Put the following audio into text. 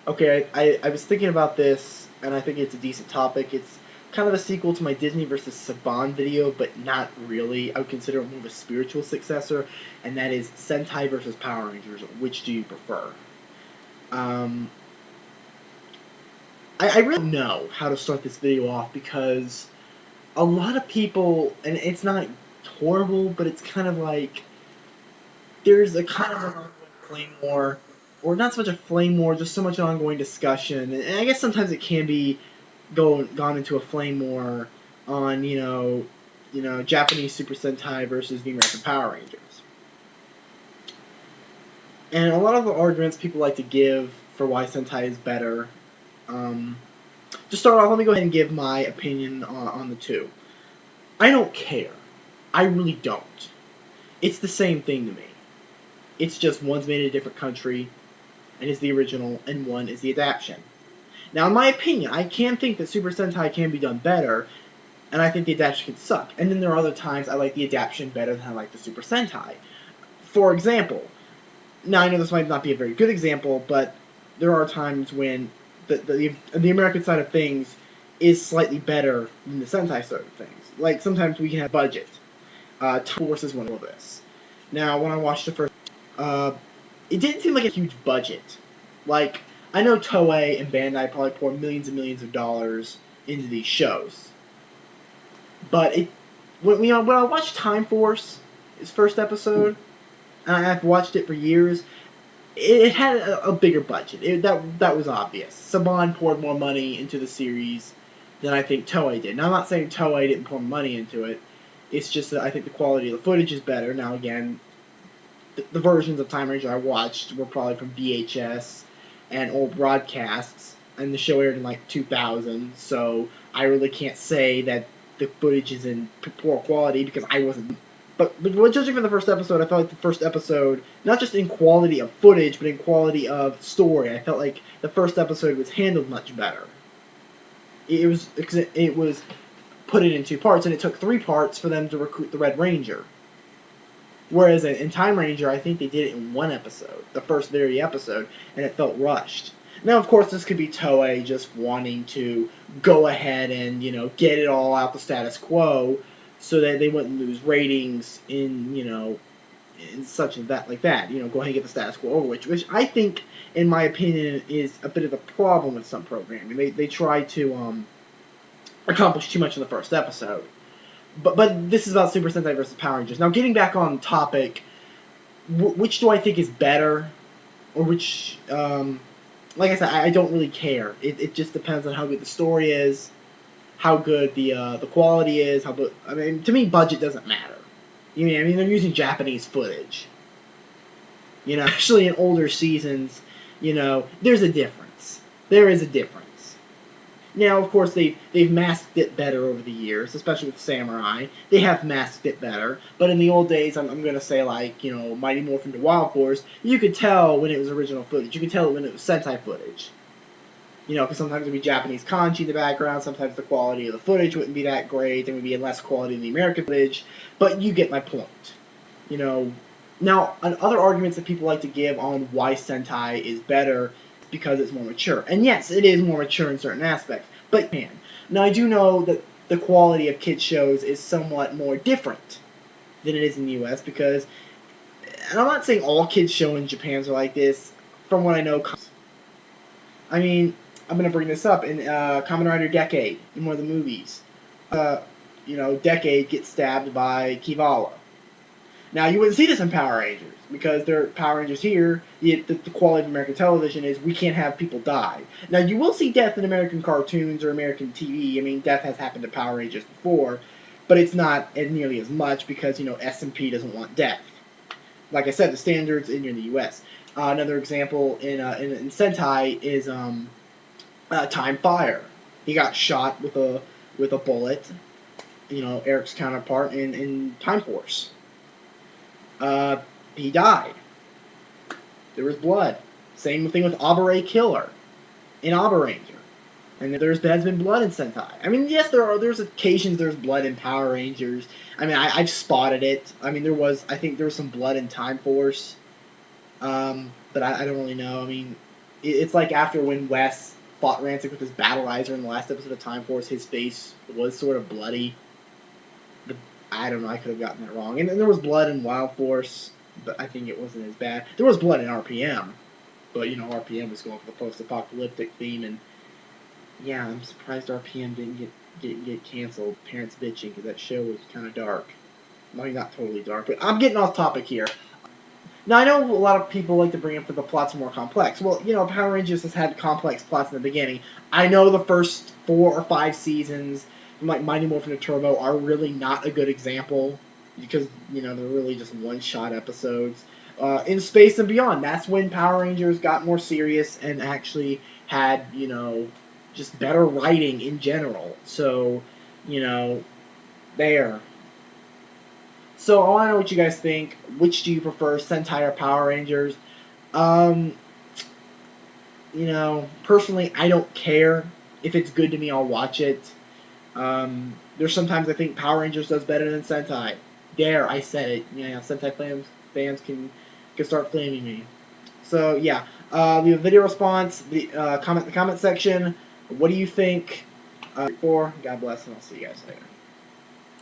Okay, I was thinking about this, and I think it's a decent topic. It's kind of a sequel to my Disney versus Saban video, but not really. I would consider it more of a spiritual successor, and that is Sentai versus Power Rangers. Which do you prefer? Um, I really don't know how to start this video off because a lot of people, and it's not horrible, but it's kind of like there's a kind of an ongoing flame war, or not so much a flame war, just so much an ongoing discussion. And I guess sometimes it can be gone into a flame war on Japanese Super Sentai versus the American Power Rangers. And a lot of the arguments people like to give for why Sentai is better. Um, to start off, let me go ahead and give my opinion on the two. I don't care. I really don't. It's the same thing to me. It's just one's made in a different country and is the original, and one is the adaptation. Now, in my opinion, I can think that Super Sentai can be done better, and I think the adaptation can suck. And then there are other times I like the adaptation better than I like the Super Sentai. For example, now I know this might not be a very good example, but there are times when the American side of things is slightly better than the Sentai side of things. Like, sometimes we can have budget. Force is one of this. Now, when I watched the first, it didn't seem like a huge budget. Like, I know Toei and Bandai probably pour millions and millions of dollars into these shows, but when I watched Time Force, its first episode, and I've watched it for years, it had a bigger budget. That was obvious. Saban poured more money into the series than I think Toei did. Now, I'm not saying Toei didn't pour money into it. It's just that I think the quality of the footage is better. Now, again, the versions of Time Ranger I watched were probably from VHS and old broadcasts, and the show aired in like 2000, so I really can't say that the footage is in poor quality because I wasn't. But judging from the first episode, I felt like the first episode, not just in quality of footage, but in quality of story, I felt like the first episode was handled much better. It was put it in two parts, and it took 3 parts for them to recruit the Red Ranger. Whereas in Time Ranger, I think they did it in 1 episode, the first very episode, and it felt rushed. Now, of course, this could be Toei just wanting to go ahead and, get it all out the status quo so that they wouldn't lose ratings in such and that, like that. Go ahead and get the status quo over, which I think, in my opinion, is a bit of a problem with some programming. They try to accomplish too much in the first episode. But this is about Super Sentai versus Power Rangers. Now, getting back on topic, which do I think is better, or which, like I said, I don't really care. It just depends on how good the story is, how good the quality is. To me, budget doesn't matter. They're using Japanese footage. Actually in older seasons, there's a difference. There is a difference. Now, of course, they've masked it better over the years, especially with Samurai. They have masked it better. But in the old days, I'm going to say, like, Mighty Morphin to Wild Force, you could tell when it was original footage. You could tell when it was Sentai footage. Because sometimes it would be Japanese kanji in the background. Sometimes the quality of the footage wouldn't be that great. There would be less quality in the American footage. But you get my point. Now, other arguments that people like to give on why Sentai is better because it's more mature. And yes, it is more mature in certain aspects, but man. Now, I do know that the quality of kids shows is somewhat more different than it is in the U.S. because, and I'm not saying all kids show in Japan are like this, from what I know. I'm going to bring this up in Kamen Rider Decade, in one of the movies. Decade gets stabbed by Kivala. Now, you wouldn't see this in Power Rangers, because they're Power Rangers here, the quality of American television is we can't have people die. Now, you will see death in American cartoons or American TV. Death has happened to Power Rangers before, but it's not nearly as much because, S&P doesn't want death. Like I said, the standards in the U.S. Another example in Sentai is Time Fire. He got shot with a bullet, Eric's counterpart in Time Force. He died. There was blood. Same thing with Abare Killer in Abaranger. And has been blood in Sentai. Yes, there's occasions there's blood in Power Rangers. I've spotted it. I think there was some blood in Time Force. But I don't really know. It's like after when Wes fought Rancic with his battleizer in the last episode of Time Force, his face was sort of bloody. I don't know, I could have gotten that wrong. And then there was blood in Wild Force, but I think it wasn't as bad. There was blood in RPM, but RPM was going for the post-apocalyptic theme, and yeah, I'm surprised RPM didn't get canceled. Parents bitching because that show was kind of dark. I mean, not totally dark, but I'm getting off topic here. Now, I know a lot of people like to bring up that the plots are more complex. Well, Power Rangers has had complex plots in the beginning. I know the first 4 or 5 seasons, like Mighty Morphin and Turbo, are really not a good example because, they're really just one-shot episodes. In Space and Beyond, that's when Power Rangers got more serious and actually had, just better writing in general. So, there. So I want to know what you guys think. Which do you prefer, Sentai or Power Rangers? Personally, I don't care. If it's good to me, I'll watch it. There's sometimes I think Power Rangers does better than Sentai. There, I said it. Sentai fans can start flaming me. So yeah, leave a video response. Comment in the comment section. What do you think? God bless, and I'll see you guys later.